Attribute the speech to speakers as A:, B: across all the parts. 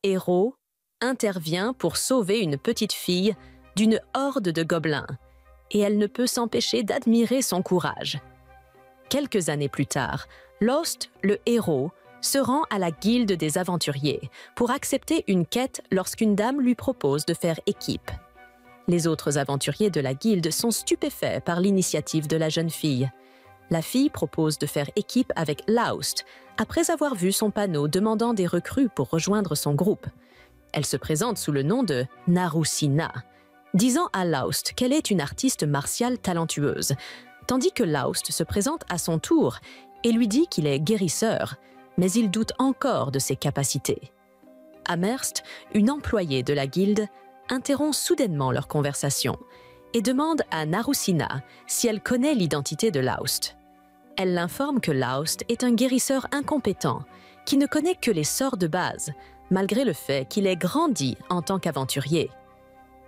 A: héros intervient pour sauver une petite fille d'une horde de gobelins, et elle ne peut s'empêcher d'admirer son courage. Quelques années plus tard, Lost, le héros, se rend à la guilde des aventuriers pour accepter une quête lorsqu'une dame lui propose de faire équipe. Les autres aventuriers de la guilde sont stupéfaits par l'initiative de la jeune fille. La fille propose de faire équipe avec Laust, après avoir vu son panneau demandant des recrues pour rejoindre son groupe. Elle se présente sous le nom de Narusina, disant à Laust qu'elle est une artiste martiale talentueuse, tandis que Laust se présente à son tour et lui dit qu'il est guérisseur, mais il doute encore de ses capacités. Amherst, une employée de la guilde, interrompt soudainement leur conversation et demande à Narusina si elle connaît l'identité de Laust. Elle l'informe que Laust est un guérisseur incompétent qui ne connaît que les sorts de base, malgré le fait qu'il ait grandi en tant qu'aventurier.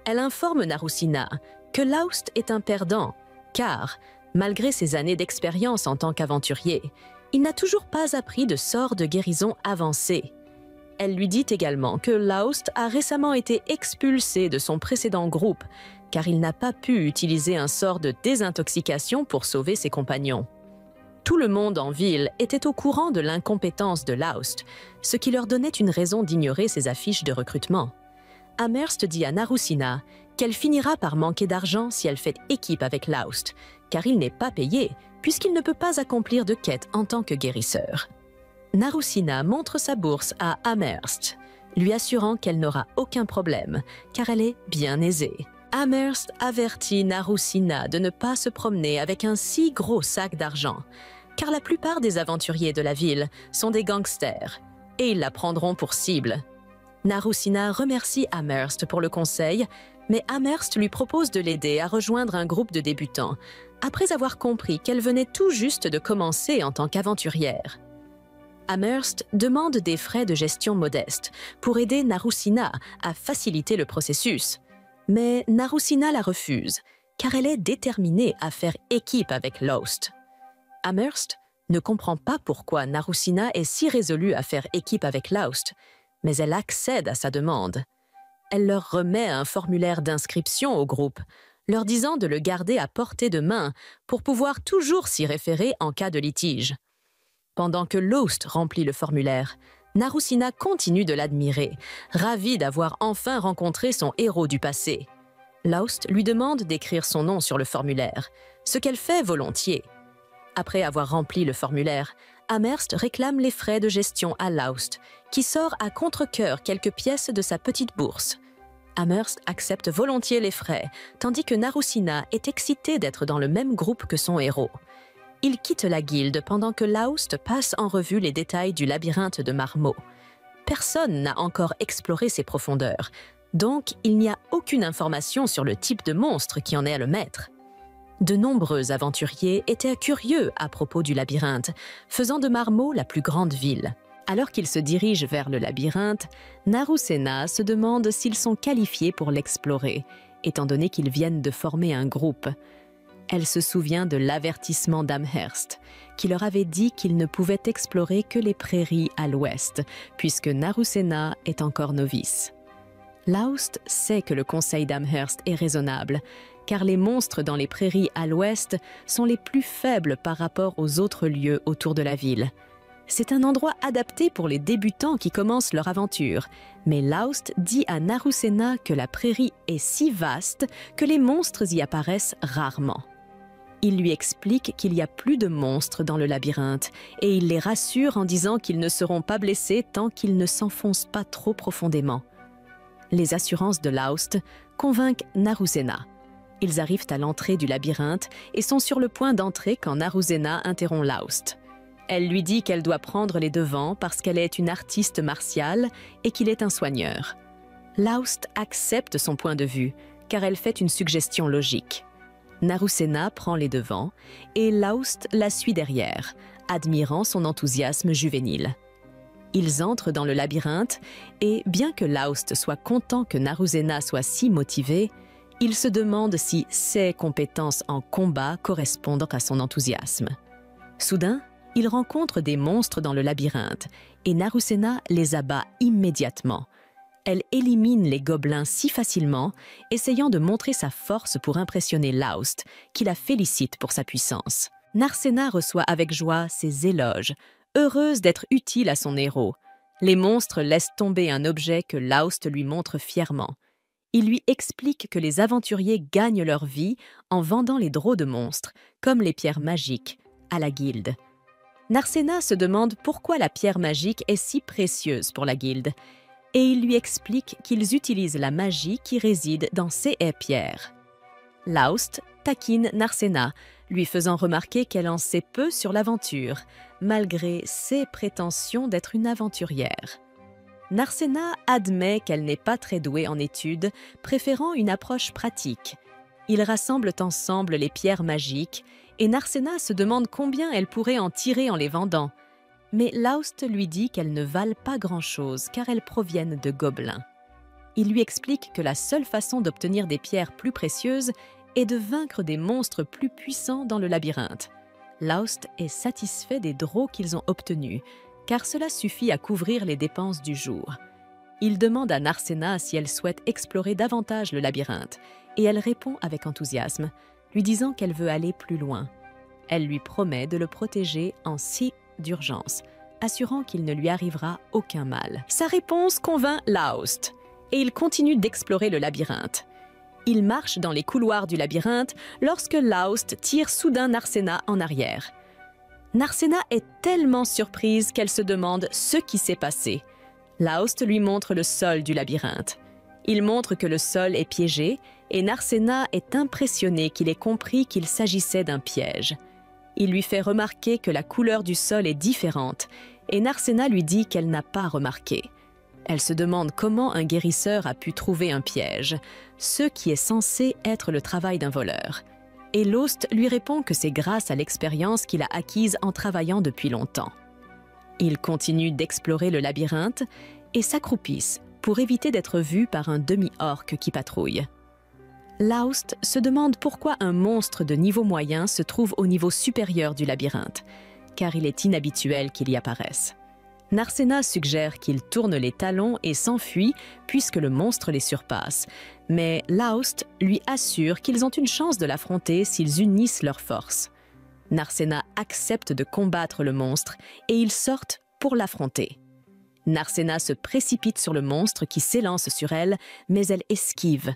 A: Elle informe Narusina que Laust est un perdant, car, malgré ses années d'expérience en tant qu'aventurier, il n'a toujours pas appris de sorts de guérison avancés. Elle lui dit également que Laust a récemment été expulsé de son précédent groupe, car il n'a pas pu utiliser un sort de désintoxication pour sauver ses compagnons. Tout le monde en ville était au courant de l'incompétence de Laust, ce qui leur donnait une raison d'ignorer ses affiches de recrutement. Amherst dit à Narusina qu'elle finira par manquer d'argent si elle fait équipe avec Laust, car il n'est pas payé, puisqu'il ne peut pas accomplir de quête en tant que guérisseur. Narusina montre sa bourse à Amherst, lui assurant qu'elle n'aura aucun problème, car elle est bien aisée. Amherst avertit Narusina de ne pas se promener avec un si gros sac d'argent, car la plupart des aventuriers de la ville sont des gangsters, et ils la prendront pour cible. Narusina remercie Amherst pour le conseil, mais Amherst lui propose de l'aider à rejoindre un groupe de débutants, après avoir compris qu'elle venait tout juste de commencer en tant qu'aventurière. Amherst demande des frais de gestion modestes pour aider Narusina à faciliter le processus, mais Narusina la refuse, car elle est déterminée à faire équipe avec Laust. Amherst ne comprend pas pourquoi Narusina est si résolue à faire équipe avec Laust, mais elle accède à sa demande. Elle leur remet un formulaire d'inscription au groupe, leur disant de le garder à portée de main pour pouvoir toujours s'y référer en cas de litige. Pendant que Laust remplit le formulaire, Narusina continue de l'admirer, ravie d'avoir enfin rencontré son héros du passé. Laust lui demande d'écrire son nom sur le formulaire, ce qu'elle fait volontiers. Après avoir rempli le formulaire, Amherst réclame les frais de gestion à Laust, qui sort à contre-cœur quelques pièces de sa petite bourse. Amherst accepte volontiers les frais, tandis que Narusina est excitée d'être dans le même groupe que son héros. Il quitte la guilde pendant que Laust passe en revue les détails du labyrinthe de marmots. Personne n'a encore exploré ses profondeurs, donc il n'y a aucune information sur le type de monstre qui en est le maître. De nombreux aventuriers étaient curieux à propos du labyrinthe, faisant de Marmot la plus grande ville. Alors qu'ils se dirigent vers le labyrinthe, Narusena se demande s'ils sont qualifiés pour l'explorer, étant donné qu'ils viennent de former un groupe. Elle se souvient de l'avertissement d'Amherst, qui leur avait dit qu'ils ne pouvaient explorer que les prairies à l'ouest, puisque Narusena est encore novice. Laust sait que le conseil d'Amherst est raisonnable, car les monstres dans les prairies à l'ouest sont les plus faibles par rapport aux autres lieux autour de la ville. C'est un endroit adapté pour les débutants qui commencent leur aventure, mais Laust dit à Narusena que la prairie est si vaste que les monstres y apparaissent rarement. Il lui explique qu'il y a plus de monstres dans le labyrinthe et il les rassure en disant qu'ils ne seront pas blessés tant qu'ils ne s'enfoncent pas trop profondément. Les assurances de Laust convainquent Narusena. Ils arrivent à l'entrée du labyrinthe et sont sur le point d'entrer quand Narusena interrompt Laust. Elle lui dit qu'elle doit prendre les devants parce qu'elle est une artiste martiale et qu'il est un soigneur. Laust accepte son point de vue, car elle fait une suggestion logique. Narusena prend les devants et Laust la suit derrière, admirant son enthousiasme juvénile. Ils entrent dans le labyrinthe et, bien que Laust soit content que Narusena soit si motivée, il se demande si ses compétences en combat correspondent à son enthousiasme. Soudain, il rencontre des monstres dans le labyrinthe et Narusena les abat immédiatement, elle élimine les gobelins si facilement, essayant de montrer sa force pour impressionner Laust, qui la félicite pour sa puissance. Narcena reçoit avec joie ses éloges, heureuse d'être utile à son héros. Les monstres laissent tomber un objet que Laust lui montre fièrement. Il lui explique que les aventuriers gagnent leur vie en vendant les droits de monstres, comme les pierres magiques, à la guilde. Narcena se demande pourquoi la pierre magique est si précieuse pour la guilde, et il lui explique qu'ils utilisent la magie qui réside dans ces pierres. Laust taquine Narcena, lui faisant remarquer qu'elle en sait peu sur l'aventure, malgré ses prétentions d'être une aventurière. Narcena admet qu'elle n'est pas très douée en études, préférant une approche pratique. Ils rassemblent ensemble les pierres magiques, et Narcena se demande combien elle pourrait en tirer en les vendant. Mais Laust lui dit qu'elles ne valent pas grand-chose car elles proviennent de gobelins. Il lui explique que la seule façon d'obtenir des pierres plus précieuses est de vaincre des monstres plus puissants dans le labyrinthe. Laust est satisfait des droits qu'ils ont obtenus, car cela suffit à couvrir les dépenses du jour. Il demande à Narcena si elle souhaite explorer davantage le labyrinthe, et elle répond avec enthousiasme, lui disant qu'elle veut aller plus loin. Elle lui promet de le protéger en cas d'urgence, assurant qu'il ne lui arrivera aucun mal. Sa réponse convainc Laust, et il continue d'explorer le labyrinthe. Il marche dans les couloirs du labyrinthe lorsque Laust tire soudain Narcena en arrière. Narcena est tellement surprise qu'elle se demande ce qui s'est passé. Laust lui montre le sol du labyrinthe. Il montre que le sol est piégé et Narcena est impressionnée qu'il ait compris qu'il s'agissait d'un piège. Il lui fait remarquer que la couleur du sol est différente et Narcena lui dit qu'elle n'a pas remarqué. Elle se demande comment un guérisseur a pu trouver un piège, ce qui est censé être le travail d'un voleur. Et Laust lui répond que c'est grâce à l'expérience qu'il a acquise en travaillant depuis longtemps. Ils continuent d'explorer le labyrinthe et s'accroupissent pour éviter d'être vus par un demi-orc qui patrouille. Laust se demande pourquoi un monstre de niveau moyen se trouve au niveau supérieur du labyrinthe, car il est inhabituel qu'il y apparaisse. Narcena suggère qu'il tourne les talons et s'enfuit puisque le monstre les surpasse, mais Laust lui assure qu'ils ont une chance de l'affronter s'ils unissent leurs forces. Narcena accepte de combattre le monstre et ils sortent pour l'affronter. Narcena se précipite sur le monstre qui s'élance sur elle, mais elle esquive.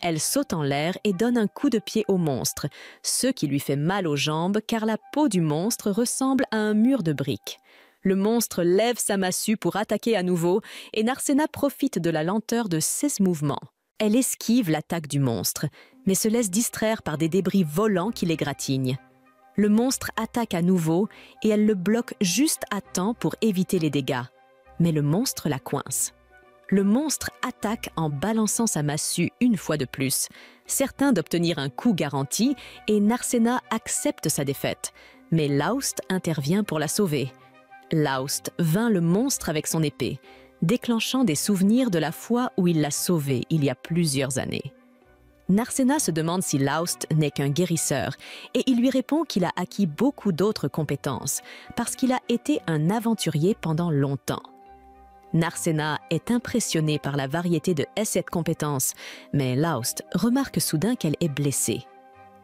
A: Elle saute en l'air et donne un coup de pied au monstre, ce qui lui fait mal aux jambes car la peau du monstre ressemble à un mur de briques. Le monstre lève sa massue pour attaquer à nouveau et Narcena profite de la lenteur de ses mouvements. Elle esquive l'attaque du monstre, mais se laisse distraire par des débris volants qui l'égratignent. Le monstre attaque à nouveau et elle le bloque juste à temps pour éviter les dégâts. Mais le monstre la coince. Le monstre attaque en balançant sa massue une fois de plus, certain d'obtenir un coup garanti, et Narcena accepte sa défaite. Mais Laust intervient pour la sauver. Laust vainc le monstre avec son épée, déclenchant des souvenirs de la fois où il l'a sauvé il y a plusieurs années. Narcena se demande si Laust n'est qu'un guérisseur, et il lui répond qu'il a acquis beaucoup d'autres compétences, parce qu'il a été un aventurier pendant longtemps. Narcena est impressionnée par la variété de cette compétence, mais Laust remarque soudain qu'elle est blessée.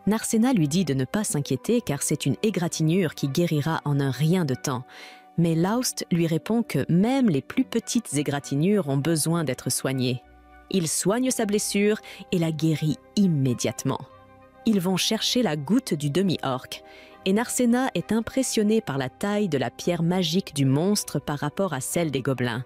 A: Narcena lui dit de ne pas s'inquiéter car c'est une égratignure qui guérira en un rien de temps. Mais Laust lui répond que même les plus petites égratignures ont besoin d'être soignées. Il soigne sa blessure et la guérit immédiatement. Ils vont chercher la goutte du demi-orc, et Narcena est impressionnée par la taille de la pierre magique du monstre par rapport à celle des gobelins.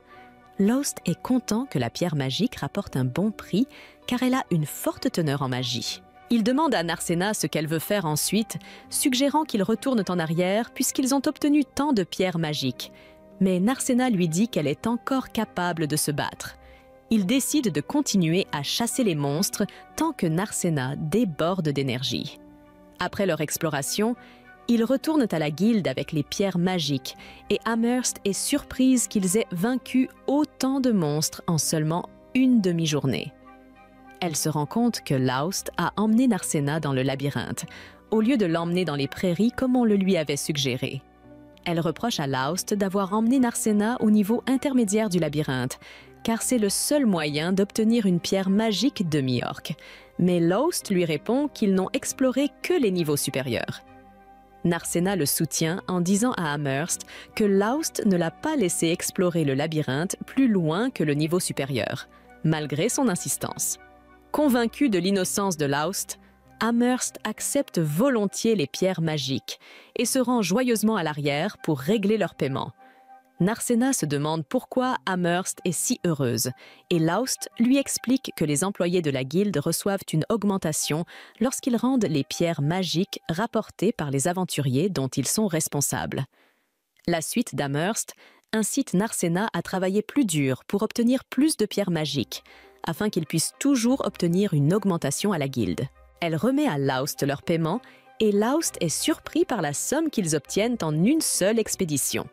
A: Laust est content que la pierre magique rapporte un bon prix car elle a une forte teneur en magie. Il demande à Narcena ce qu'elle veut faire ensuite, suggérant qu'ils retournent en arrière puisqu'ils ont obtenu tant de pierres magiques. Mais Narcena lui dit qu'elle est encore capable de se battre. Ils décident de continuer à chasser les monstres tant que Narcena déborde d'énergie. Après leur exploration, ils retournent à la guilde avec les pierres magiques et Amherst est surprise qu'ils aient vaincu autant de monstres en seulement une demi-journée. Elle se rend compte que Laust a emmené Narcena dans le labyrinthe, au lieu de l'emmener dans les prairies comme on le lui avait suggéré. Elle reproche à Laust d'avoir emmené Narcena au niveau intermédiaire du labyrinthe, car c'est le seul moyen d'obtenir une pierre magique demi-orque. Mais Lost lui répond qu'ils n'ont exploré que les niveaux supérieurs. Narcena le soutient en disant à Amherst que Lost ne l'a pas laissé explorer le labyrinthe plus loin que le niveau supérieur, malgré son insistance. Convaincu de l'innocence de Lost, Amherst accepte volontiers les pierres magiques et se rend joyeusement à l'arrière pour régler leur paiement. Narcena se demande pourquoi Amherst est si heureuse et Lost lui explique que les employés de la guilde reçoivent une augmentation lorsqu'ils rendent les pierres magiques rapportées par les aventuriers dont ils sont responsables. La suite d'Amherst incite Narcena à travailler plus dur pour obtenir plus de pierres magiques, afin qu'ils puissent toujours obtenir une augmentation à la guilde. Elle remet à Lost leur paiement et Lost est surpris par la somme qu'ils obtiennent en une seule expédition.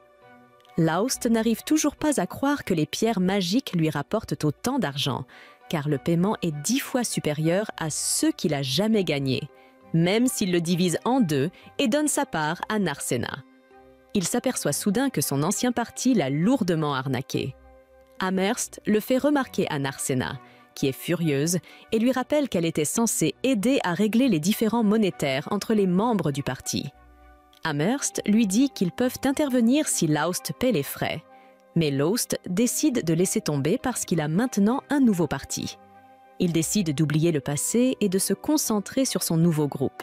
A: Lost n'arrive toujours pas à croire que les pierres magiques lui rapportent autant d'argent, car le paiement est 10 fois supérieur à ceux qu'il a jamais gagnés, même s'il le divise en deux et donne sa part à Narcena. Il s'aperçoit soudain que son ancien parti l'a lourdement arnaqué. Amherst le fait remarquer à Narcena, qui est furieuse, et lui rappelle qu'elle était censée aider à régler les différends monétaires entre les membres du parti. Amherst lui dit qu'ils peuvent intervenir si Lost paie les frais, mais Lost décide de laisser tomber parce qu'il a maintenant un nouveau parti. Il décide d'oublier le passé et de se concentrer sur son nouveau groupe.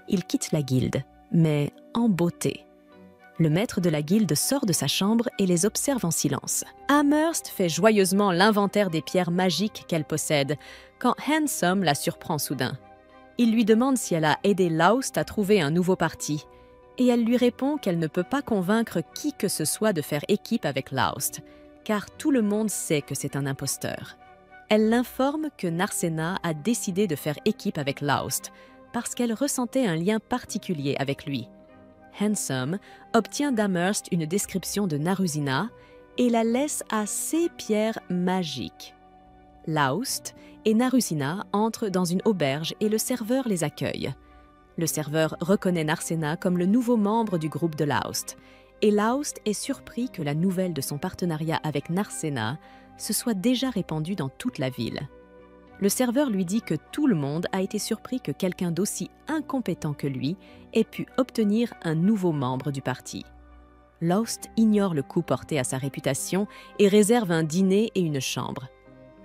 A: Il quitte la guilde, mais en beauté. Le maître de la guilde sort de sa chambre et les observe en silence. Amherst fait joyeusement l'inventaire des pierres magiques qu'elle possède, quand Handsome la surprend soudain. Il lui demande si elle a aidé Lost à trouver un nouveau parti, et elle lui répond qu'elle ne peut pas convaincre qui que ce soit de faire équipe avec Lost, car tout le monde sait que c'est un imposteur. Elle l'informe que Narcena a décidé de faire équipe avec Lost, parce qu'elle ressentait un lien particulier avec lui. Handsome obtient d'Amherst une description de Narusina et la laisse à ses pierres magiques. Lost et Narusina entrent dans une auberge et le serveur les accueille. Le serveur reconnaît Narcena comme le nouveau membre du groupe de Lost, et Lost est surpris que la nouvelle de son partenariat avec Narcena se soit déjà répandue dans toute la ville. Le serveur lui dit que tout le monde a été surpris que quelqu'un d'aussi incompétent que lui ait pu obtenir un nouveau membre du parti. Lost ignore le coup porté à sa réputation et réserve un dîner et une chambre.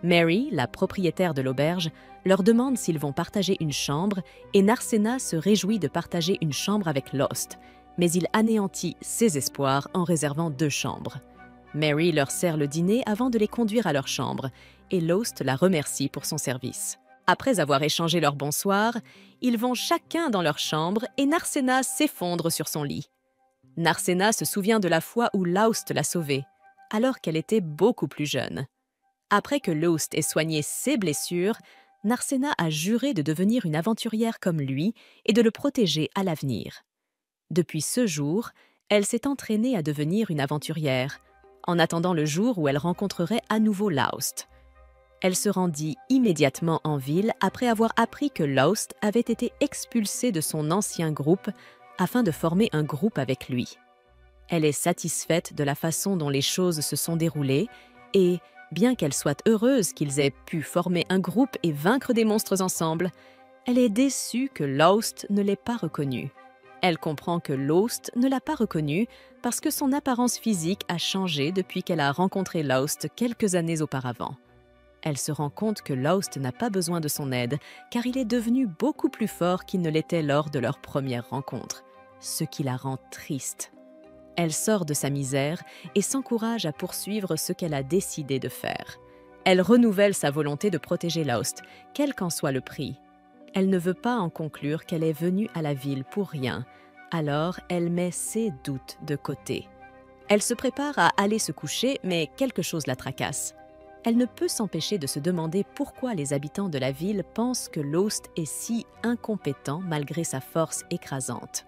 A: Mary, la propriétaire de l'auberge, leur demande s'ils vont partager une chambre et Narcena se réjouit de partager une chambre avec Lost, mais il anéantit ses espoirs en réservant 2 chambres. Mary leur sert le dîner avant de les conduire à leur chambre et Lost la remercie pour son service. Après avoir échangé leur bonsoir, ils vont chacun dans leur chambre et Narcena s'effondre sur son lit. Narcena se souvient de la fois où Lost l'a sauvée, alors qu'elle était beaucoup plus jeune. Après que Lost ait soigné ses blessures, Narcena a juré de devenir une aventurière comme lui et de le protéger à l'avenir. Depuis ce jour, elle s'est entraînée à devenir une aventurière, en attendant le jour où elle rencontrerait à nouveau Lost. Elle se rendit immédiatement en ville après avoir appris que Lost avait été expulsé de son ancien groupe afin de former un groupe avec lui. Elle est satisfaite de la façon dont les choses se sont déroulées et, bien qu'elle soit heureuse qu'ils aient pu former un groupe et vaincre des monstres ensemble, elle est déçue que Lost ne l'ait pas reconnue. Elle comprend que Lost ne l'a pas reconnue parce que son apparence physique a changé depuis qu'elle a rencontré Lost quelques années auparavant. Elle se rend compte que Lost n'a pas besoin de son aide car il est devenu beaucoup plus fort qu'il ne l'était lors de leur première rencontre, ce qui la rend triste. Elle sort de sa misère et s'encourage à poursuivre ce qu'elle a décidé de faire. Elle renouvelle sa volonté de protéger Lost, quel qu'en soit le prix. Elle ne veut pas en conclure qu'elle est venue à la ville pour rien, alors elle met ses doutes de côté. Elle se prépare à aller se coucher, mais quelque chose la tracasse. Elle ne peut s'empêcher de se demander pourquoi les habitants de la ville pensent que Lost est si incompétent malgré sa force écrasante.